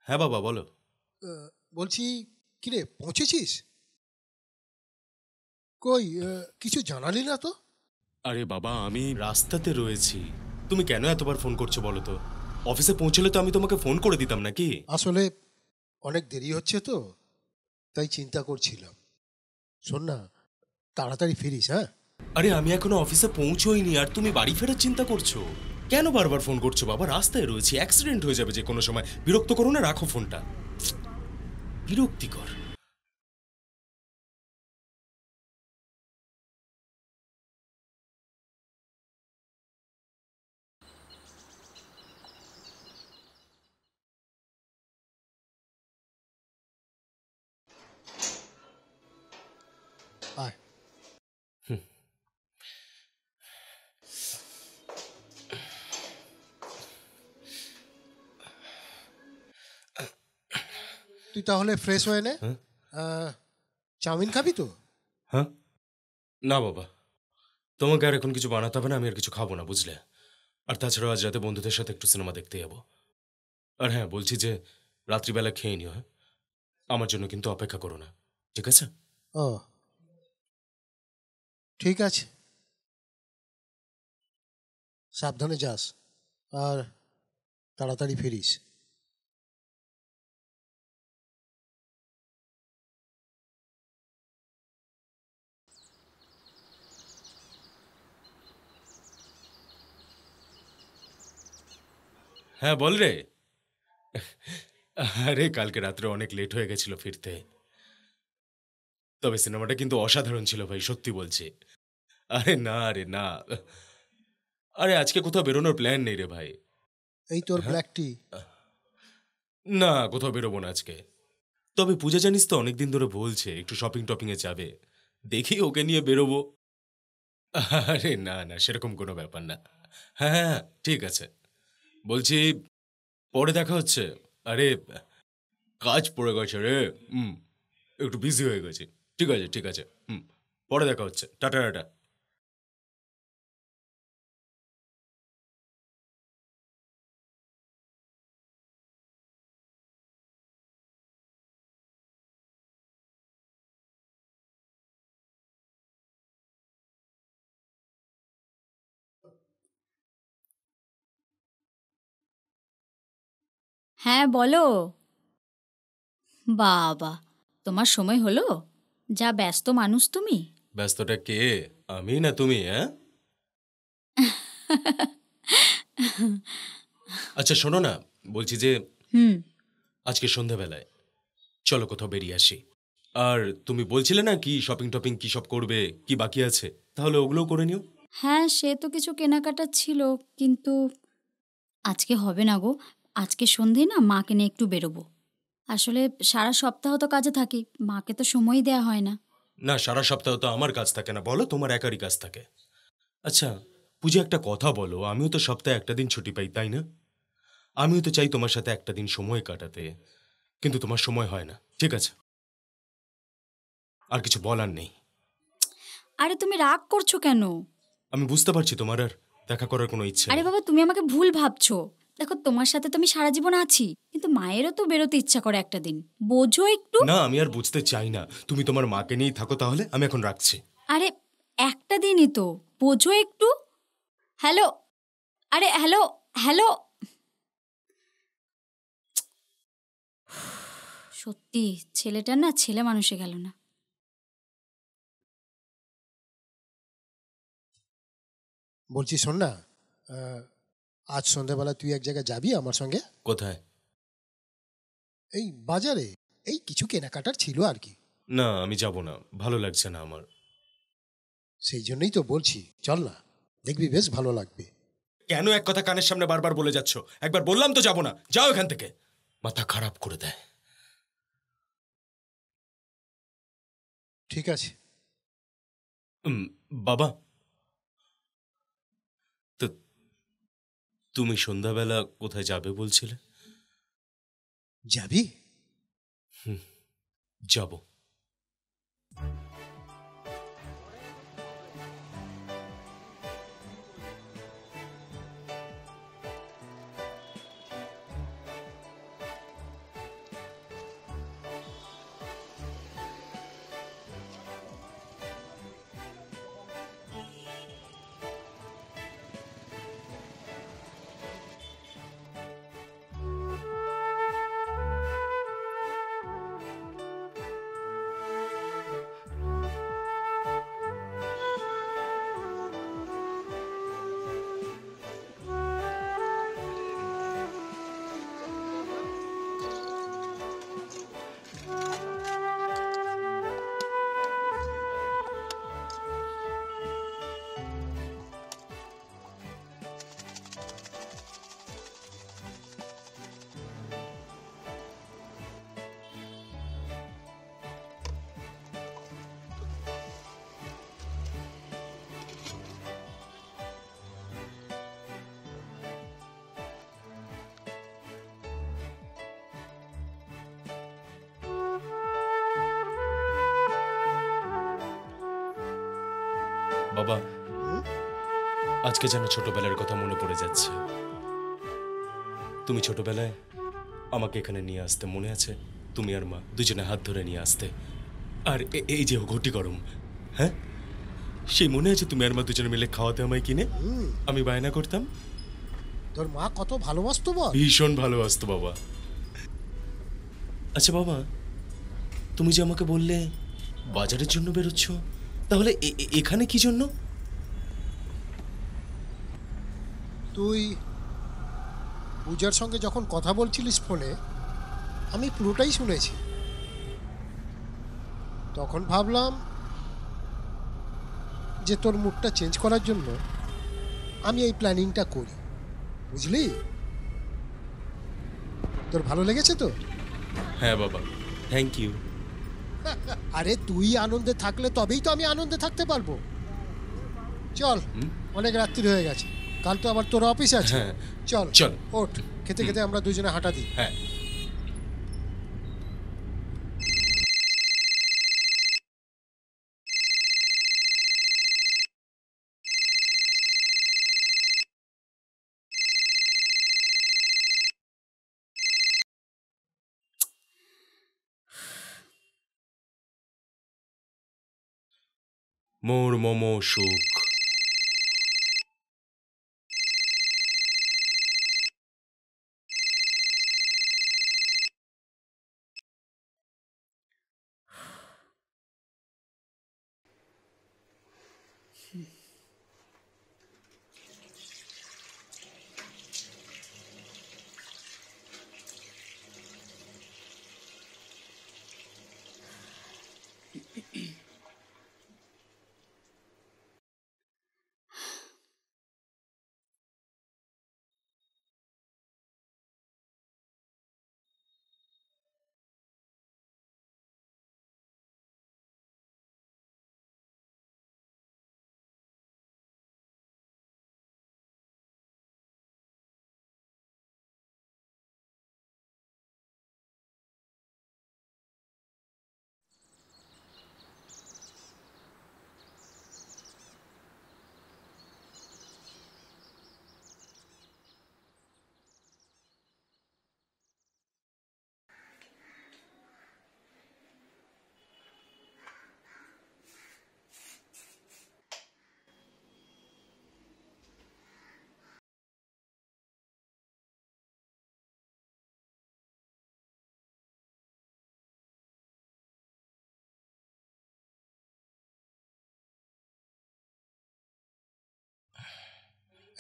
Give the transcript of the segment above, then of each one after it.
হ্যাঁ বাবা বলো। বলছি কিরে পৌঁছেছিস? কই কিছু জানালি না তো? আরে বাবা আমি রাস্তাতে রয়েছি। তুমি কেন এতবার ফোন করছো বলো তো? অফিসে পৌঁছলে তো আমি তোমাকে ফোন করে দিতাম নাকি? আসলে অনেক দেরি হচ্ছে তো, তাই চিন্তা করছিলাম। শোন না, তাড়াতাড়ি ফিরিস, হ্যাঁ? আরে আমি এখনো অফিসে পৌঁছোইনি আর তুমি বাড়ি ফেরার চিন্তা করছো? কেন বারবার ফোন করছো বাবা? রাস্তায় রয়েছি, অ্যাক্সিডেন্ট হয়ে যাবে যে কোনো সময়। বিরক্ত করো না, রাখো ফোনটা। বিরক্তিকর। আয়। তুই তাহলে ফ্রেশ হয়ে নে। চাউমিন খাবি তো? হ্যাঁ না বাবা, তোমাকে আর এখন কিছু বানাতে হবে না, আমি আর কিছু খাবো না বুঝলে। আর তাছাড়াও আজ রাতে বন্ধুদের সাথে একটু সিনেমা দেখতে যাবো। আর হ্যাঁ বলছি যে রাত্রিবেলা খেয়ে নিও, হ্যাঁ? আমার জন্য কিন্তু অপেক্ষা করো না, ঠিক আছে? ও ঠিক আছে, সাবধানে যাস আর তাড়াতাড়ি ফিরিস। হ্যাঁ বল রে। আরে কালকে রাত্রে অনেক লেট হয়ে গেছিল ফিরতে, তবে সিনেমাটা কিন্তু অসাধারণ ছিল ভাই, সত্যি বলছি। আরে না রে না, আরে আজকে কোথাও বেরোনোর প্ল্যান নেই রে ভাই। এই তোর হ্যাঁ ব্ল্যাক টি। না, কোথাও বেরোবো না আজকে। তবে পূজা জানিস তো অনেকদিন ধরে বলছে একটু শপিং টপিং এ যাবে, দেখি ওকে নিয়ে বেরোবো। আরে না না, সেরকম কোনো ব্যাপার না। হ্যাঁ হ্যাঁ হ্যাঁ, ঠিক আছে। বলছি পরে দেখা হচ্ছে। আরে কাজ পড়ে গেছে রে। হুম, একটু বিজি হয়ে গেছি। ঠিক আছে ঠিক আছে, হুম, পরে দেখা হচ্ছে। Tata tata. হ্যাঁ বলো। বাবা, তোমার সময় হলো? যা ব্যস্ত মানুষ তুমি। ব্যস্তটা কে, আমি না তুমি? হ্যাঁ আচ্ছা শোনো না, বলছি যে হুম। আজকে সন্ধ্যাবেলায় চলো কোথাও বেরিয়ে আসি। আর তুমি বলছিলে না কি শপিং টপিং কি সব করবে, কি বাকি আছে, তাহলে ওগুলোও করে নিও। হ্যাঁ, সে তো কিছু কেনাকাটা ছিল, কিন্তু আজকে হবে না গো। আজকে সন্ধেয় না মাকে নিয়ে একটু বেরোবো। আসলে সারা সপ্তাহ তো কাজে থাকি, মাকে তো সময়ই দেয়া হয় না। না সারা সপ্তাহ তো আমার কাজ থাকে না বলো, তোমার একারই কাজ থাকে। আচ্ছা পূজা একটা কথা বলো, আমিও তো সপ্তাহে একটা দিন ছুটি পাই তাই না? আমিও তো চাই তোমার সাথে একটা দিন সময় কাটাতে, কিন্তু তোমার সময় হয় না। ঠিক আছে, আর কিছু বলার নেই। আরে তুমি রাগ করছো কেন? আমি বুঝতে পারছি তোমার আর দেখা করার কোনো ইচ্ছে আরে নেই। বাবা, তুমি আমাকে ভুল ভাবছো। দেখো, তোমার সাথে তো আমি সারা জীবন আছি, কিন্তু মায়েরও তো বেরোতে ইচ্ছা করে একটা দিন, বোঝো একটু। না আমি আর বুঝতে চাই না, তুমি তোমার মাকে নিয়েই থাকো তাহলে, আমি এখন রাখছি। আরে একটা দিনই তো, বোঝো একটু। হ্যালো, আরে হ্যালো, হ্যালো। সত্যি ছেলেটা না ছেলে মানুষে গেল না। বলছি শোন না, আজ সন্ধ্যাবেলা তুই এক জায়গায় যাবি আমার সঙ্গে? কোথায়? এই বাজারে, এই কিছু কেনাকাটার ছিল আর কি। না আমি যাব না, ভালো লাগছে না আমার। সেই জন্যই তো বলছি, চল না, দেখবি বেশ ভালো লাগবে। কেন এক কথা কানের সামনে বারবার বলে যাচ্ছ? একবার বললাম তো যাব না, যাও এখান থেকে। মাথা খারাপ করে দেয়। ঠিক আছে। বাবা, তো তুমি সন্ধ্যাবেলা কোথায় যাবে বলছিলে? যাবি? যাব। বাবা, হুম? আজকে যেন ছোটবেলার কথা মনে পড়ে যাচ্ছে। তুমি ছোটবেলায় আমাকে এখানে নিয়ে আসতে, মনে আছে? তুমি আর মা দুজনে হাত ধরে নিয়ে আসতে। আর এই যে ঘটি গরম, হ্যাঁ, সেই মনে আছে? তুমি আর মা দুজনে মিলে খাওয়াতে আমায় কিনে, হুম, আমি বায়না করতাম। তোর মা কত ভালোবাসতো বল। ভীষণ ভালোবাসতো বাবা। আচ্ছা বাবা, তুমি যে আমাকে বললে বাজারের জন্য বেরোচ্ছ, তাহলে এখানে কি জন্য? তুই পূজার সঙ্গে যখন কথা বলছিলিস ফোনে, আমি পুরোটাই শুনেছি। তখন ভাবলাম যে তোর মুডটা চেঞ্জ করার জন্য আমি এই প্ল্যানিংটা করি, বুঝলি? তোর ভালো লেগেছে তো? হ্যাঁ বাবা, থ্যাংক ইউ। আরে তুই আনন্দে থাকলে তবেই তো আমি আনন্দে থাকতে পারবো। চল, অনেক রাত্রি হয়ে গেছে, কাল তো আবার তোর অফিস আছে। হ্যাঁ, চল চল। ওঠ, খেতে খেতে আমরা দুজনে হাঁটা দিই। হ্যাঁ। মোর মম সুখ।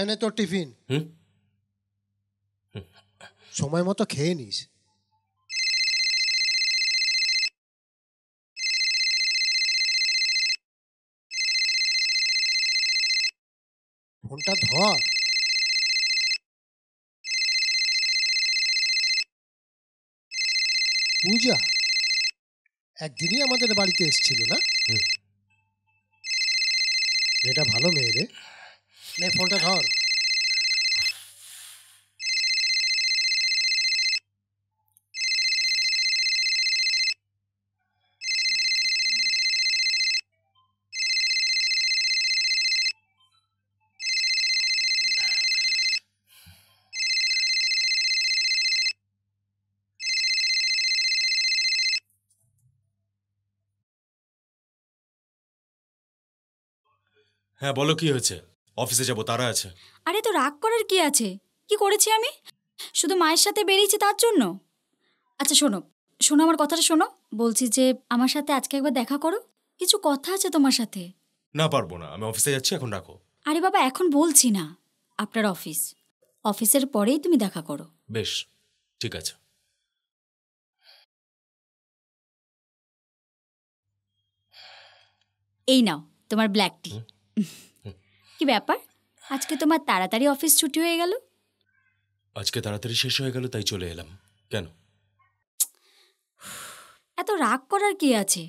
এনে তোর টিফিন, হুম। সময় মতো খেয়ে নিস। ফোনটা ধর। পূজা একদিনই আমাদের বাড়িতে এসেছিল না? হুম। মেয়েটা ভালো মেয়ে রে। নে ফোনটা ধর। হ্যাঁ বলো, কি হয়েছে? অফিসে যাবো, তারা আছে। আরে তো রাগ করার কি আছে? কি করেছি আমি? শুধু মায়ের সাথে বেরিয়েছি তার জন্য? আচ্ছা শোনো, শোনো আমার কথাটা শোনো। বলছি যে আমার সাথে আজকে একবার দেখা করো, কিছু কথা আছে তোমার সাথে। না, পারবো না, আমি অফিসে যাচ্ছি, এখন রাখো। আরে বাবা, এখন বলছি না, আপনার অফিস, অফিসের পরেই তুমি দেখা করো। বেশ, ঠিক আছে। এই নাও তোমার ব্ল্যাক টি। কি ব্যাপার, আজকে তোমার তাড়াতাড়ি অফিস ছুটি হয়ে গেল? আজকে তাড়াতাড়ি শেষ হয়ে গেল, তাই চলে এলাম। কেন? এত রাগ করার কি আছে?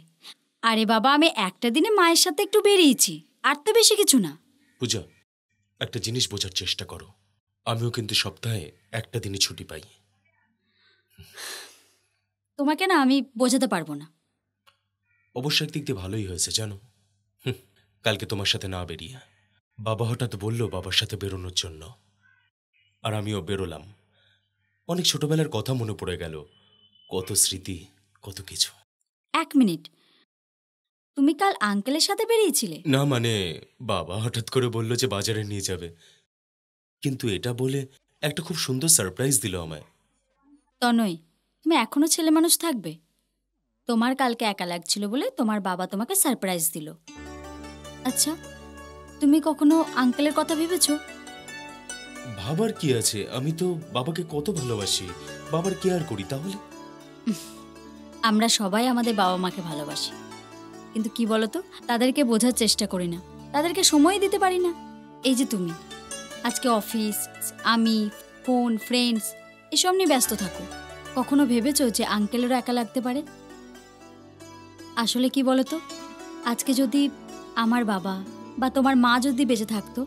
আরে বাবা, আমি একটা দিনে মায়ের সাথে একটু বেরিয়েছি, আর তো বেশি কিছু না। পূজা, একটা জিনিস বোঝার চেষ্টা করো, আমিও কিন্তু সপ্তাহে একটা দিনই ছুটি পাই। তোমাকে না আমি বোঝাতে পারবো না। অবশ্য একদিক দিয়ে ভালোই হয়েছে জানো। কালকে তোমার সাথে না বেরিয়ে। বাবা হঠাৎ বলল বাবার সাথে বেরোনোর জন্য, আর আমিও বেরোলাম। অনেক ছোটবেলার কথা মনে পড়ে গেল, কত স্মৃতি, কত কিছু। 1 মিনিট, তুমি কাল আঙ্কেলের সাথে বেরিয়েছিলে? না মানে বাবা হঠাৎ করে বলল যে বাজারে নিয়ে যাবে, কিন্তু এটা বলে একটা খুব সুন্দর সারপ্রাইজ দিল আমায়। তনয়, তুমি এখনো ছেলে মানুষ থাকবে? তোমার কালকে একা লাগছিল বলে তোমার বাবা তোমাকে সারপ্রাইজ দিল। আচ্ছা, তুমি কখনো আঙ্কেলের কথা ভেবেছো? ভাবার কি আছে, আমি তো বাবাকে কত ভালোবাসি, বাবার কেয়ার করি। তাহলে আমরা সবাই আমাদের বাবা মাকে ভালোবাসি, কিন্তু কি বলতো, তাদেরকে বোঝার চেষ্টা করি না, তাদেরকে সময় দিতে পারি না। এই যে তুমি আজকে অফিস, আমি, ফোন, ফ্রেন্ডস এসব নিয়ে ব্যস্ত থাকো। কখনো ভেবেছো যে আঙ্কেলেরও একা লাগতে পারে? আসলে কি বলতো, আজকে যদি আমার বাবা বা তোমার মা যদি বেঁচে থাকতো,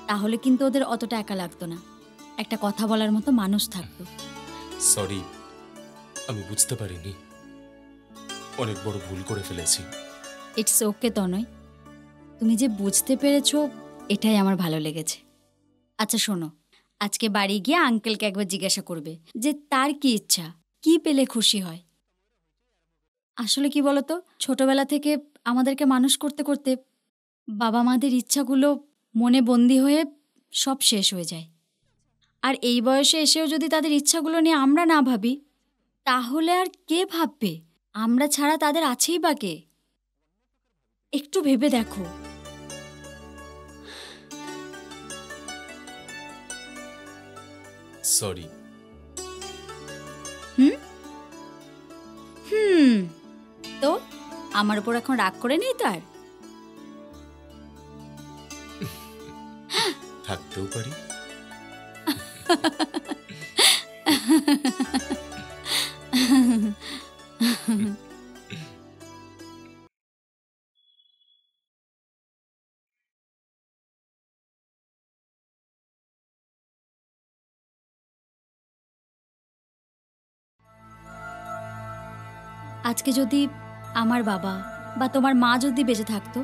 তাহলে কিন্তু ওদের অতটা একা লাগতো না, একটা কথা বলার মতো মানুষ থাকতো। সরি, আমি বুঝতে পারিনি, অনেক বড় ভুল করে ফেলেছি। ইটস ওকে তনয়, তুমি যে বুঝতে পেরেছো এটাই আমার ভালো লেগেছে। আচ্ছা শোনো, আজকে বাড়ি গিয়ে আঙ্কেলকে একবার জিজ্ঞাসা করবে যে তার কি ইচ্ছা, কি পেলে খুশি হয়। আসলে কি বলতো, ছোটবেলা থেকে আমাদেরকে মানুষ করতে করতে বাবা মাদের ইচ্ছাগুলো মনে বন্দি হয়ে সব শেষ হয়ে যায়। আর এই বয়সে এসেও যদি তাদের ইচ্ছাগুলো নিয়ে আমরা না ভাবি, তাহলে আর কে ভাববে? আমরা ছাড়া তাদের আছেই বা কে? একটু ভেবে দেখো। সরি। তো আমার উপর এখন রাগ করে নেই তো আর? থাকতেও পারি। আজকে যদি আমার বাবা বা তোমার মা যদি বেঁচে থাকতো,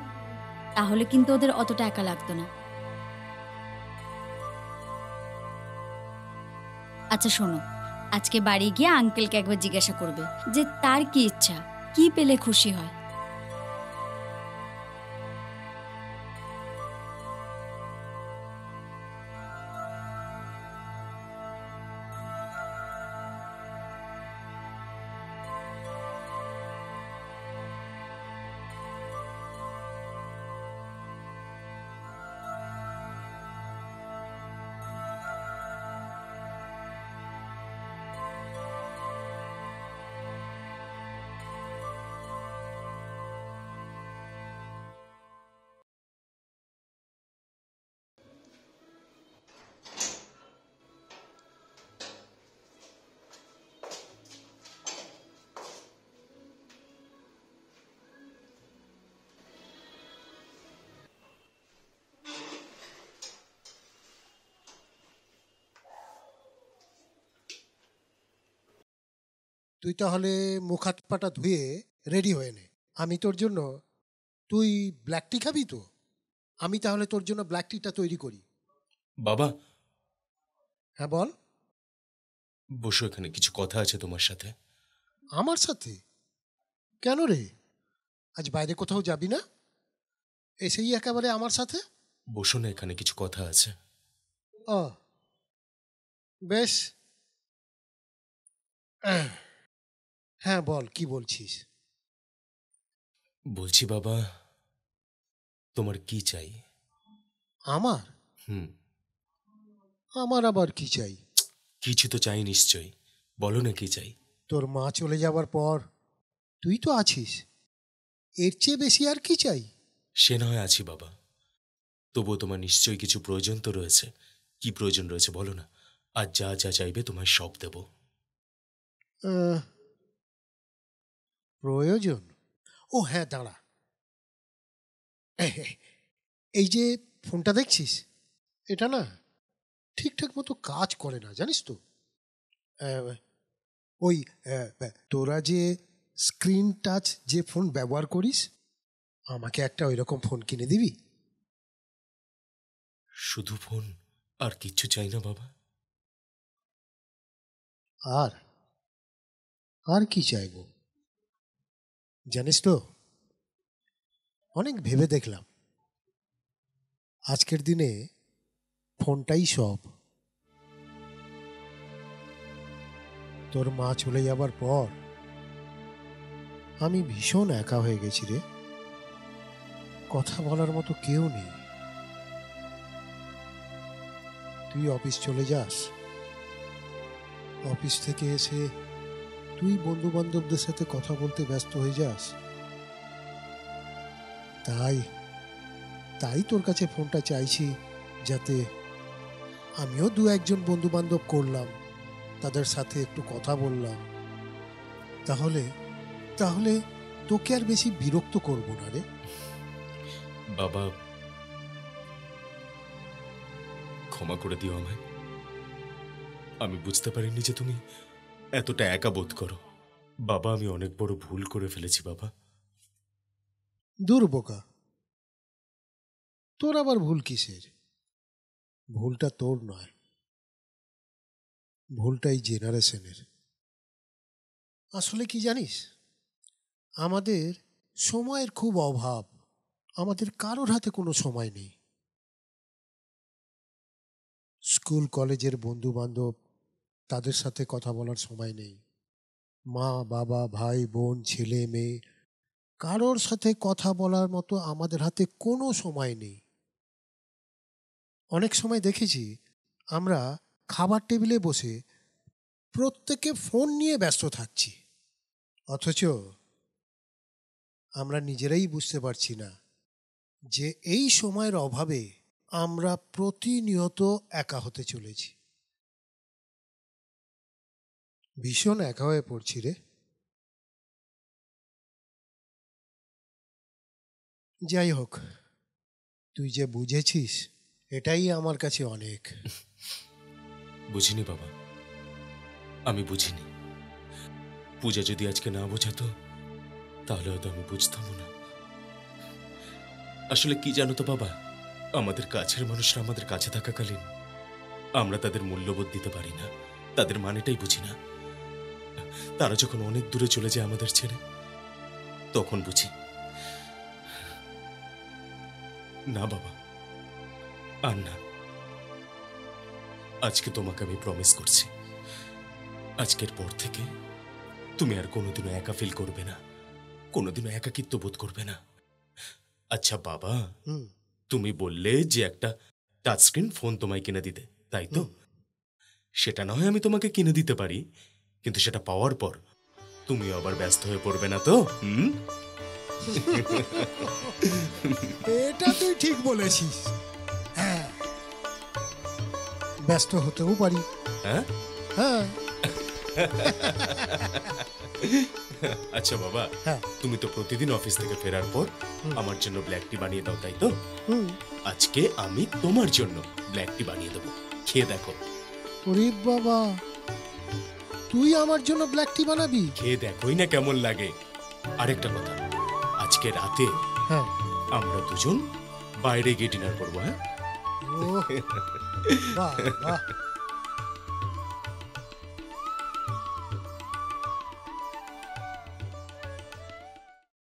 তাহলে কিন্তু ওদের অতটা একা লাগতো না। আচ্ছা শোনো, আজকে বাড়ি গিয়ে আঙ্কেলকে একবার জিজ্ঞাসা করবে যে তার কি ইচ্ছা, কি পেলে খুশি হয়। তুই তাহলে মুখ হাত পাটা ধুয়ে রেডি হয়ে নে, আমি তোর জন্য, তুই ব্ল্যাক টি খাবি তো? আমি তাহলে তোর জন্য ব্ল্যাক টিটা তৈরি করি। বাবা, হ্যাঁ বল। বসো, এখানে কিছু কথা আছে তোমার সাথে। আমার সাথে? কেন রে, আজ বাইরে কোথাও যাবি না? এসেই একেবারে আমার সাথে? বসো না, এখানে কিছু কথা আছে। ও বেশ, হ্যাঁ বল, কি বলছিস? বলছি বাবা, তোমার কি চাই? আমার? হুম। আমার আবার কি চাই? কিছু তো চাই নিশ্চয়ই, বলো না কি চাই। তোর মা চলে যাবার পর তুই তো আছিস, এর চেয়ে বেশি আর কি চাই? সে না হয় আছি বাবা, তবুও তোমার নিশ্চয়ই কিছু প্রয়োজন তো রয়েছে। কি প্রয়োজন রয়েছে বলো না, আর যা যা চাইবে তোমায় সব দেব। প্রয়োজন? ও হ্যাঁ, দাঁড়া, এই যে ফোনটা দেখছিস, এটা না ঠিকঠাক মতো কাজ করে না, জানিস তো। ওই তোরা যে স্ক্রিন টাচ যে ফোন ব্যবহার করিস, আমাকে একটা ওইরকম ফোন কিনে দিবি? শুধু ফোন, আর কিচ্ছু চাই না বাবা। আর আর কি চাইবো জানিস তো, অনেক ভেবে দেখলাম আজকের দিনে ফোনটাই সব। তোর মা চলে যাবার পর আমি ভীষণ একা হয়ে গেছি রে। কথা বলার মতো কেউ নেই। তুই অফিস চলে যাস, অফিস থেকে এসে তুই বন্ধু বান্ধবদের সাথে কথা বলতে ব্যস্ত হয়ে যাস। তাই তাই তোর কাছে ফোনটা চাইছি, যাতে আমিও দু একজন বন্ধু বান্ধব করলাম, তাদের সাথে একটু কথা বললাম। তাহলে তাহলে তোকে আর বেশি বিরক্ত করব না রে। বাবা, ক্ষমা করে দিও আমায়। আমি বুঝতে পারিনি যে তুমি এতটা একা বোধ করো। বাবা, আমি অনেক বড় ভুল করে ফেলেছি বাবা। দূর বোকা, তোর আবার ভুল কিসের? ভুলটা তোর নয়, ভুলটা এই জেনারেশনের। আসলে কি জানিস, আমাদের সময়ের খুব অভাব। আমাদের কারোর হাতে কোনো সময় নেই। স্কুল কলেজের বন্ধু বান্ধব, তাদের সাথে কথা বলার সময় নেই। মা বাবা ভাই বোন ছেলে মেয়ে, কারোর সাথে কথা বলার মতো আমাদের হাতে কোনো সময় নেই। অনেক সময় দেখেছি আমরা খাবার টেবিলে বসে প্রত্যেকে ফোন নিয়ে ব্যস্ত থাকছি, অথচ আমরা নিজেরাই বুঝতে পারছি না যে এই সময়ের অভাবে আমরা প্রতিনিয়ত একা হতে চলেছি। ভীষণ একা হয়ে পড়ছি রে। যাই হোক, তুই যে বুঝেছিস এটাই আমার কাছে অনেক। বুঝিনি বাবা, আমি বুঝিনি। পূজা যদি আজকে না বোঝাতো তাহলে হয়তো আমি বুঝতামও না। আসলে কি জানো তো বাবা, আমাদের কাছের মানুষরা আমাদের কাছে থাকাকালীন আমরা তাদের মূল্যবোধ দিতে পারি না, তাদের মানেটাই বুঝি না। তারা যখন অনেক দূরে চলে যায় আমাদের ছেড়ে, তখন বুঝি। না বাবা, আর না। আজকে তোমাকে আমি প্রমিস করছি, আজকের পর থেকে তুমি আর কোনোদিনও একা ফিল করবে না, কোনোদিনও একাকিত্ব বোধ করবে না। আচ্ছা বাবা, তুমি বললে যে একটা টাচস্ক্রিন ফোন তোমায় কিনে দিতে, তাই তো? সেটা না হয় আমি তোমাকে কিনে দিতে পারি, কিন্তু সেটা পাওয়ার পর তুমি আবার ব্যস্ত হয়ে পড়বে না তো? এটা তুই ঠিক বলেছিস। হ্যাঁ, ব্যস্ত হতেও পারি। হ্যাঁ হ্যাঁ। আচ্ছা বাবা, তুমি তো প্রতিদিন অফিস থেকে ফেরার পর আমার জন্য ব্ল্যাক টি বানিয়ে দাও, তাই তো? আজকে আমি তোমার জন্য ব্ল্যাক টি বানিয়ে দেবো, খেয়ে দেখো। ওরে বাবা, তুই আমার জন্য ব্ল্যাক টি বানাবি? খেয়ে দেখোই না কেমন লাগে। আরেকটা কথা, আজকে রাতে আমরা দুজন বাইরে গিয়ে ডিনার করবো। হ্যাঁ, বাহ বাহ।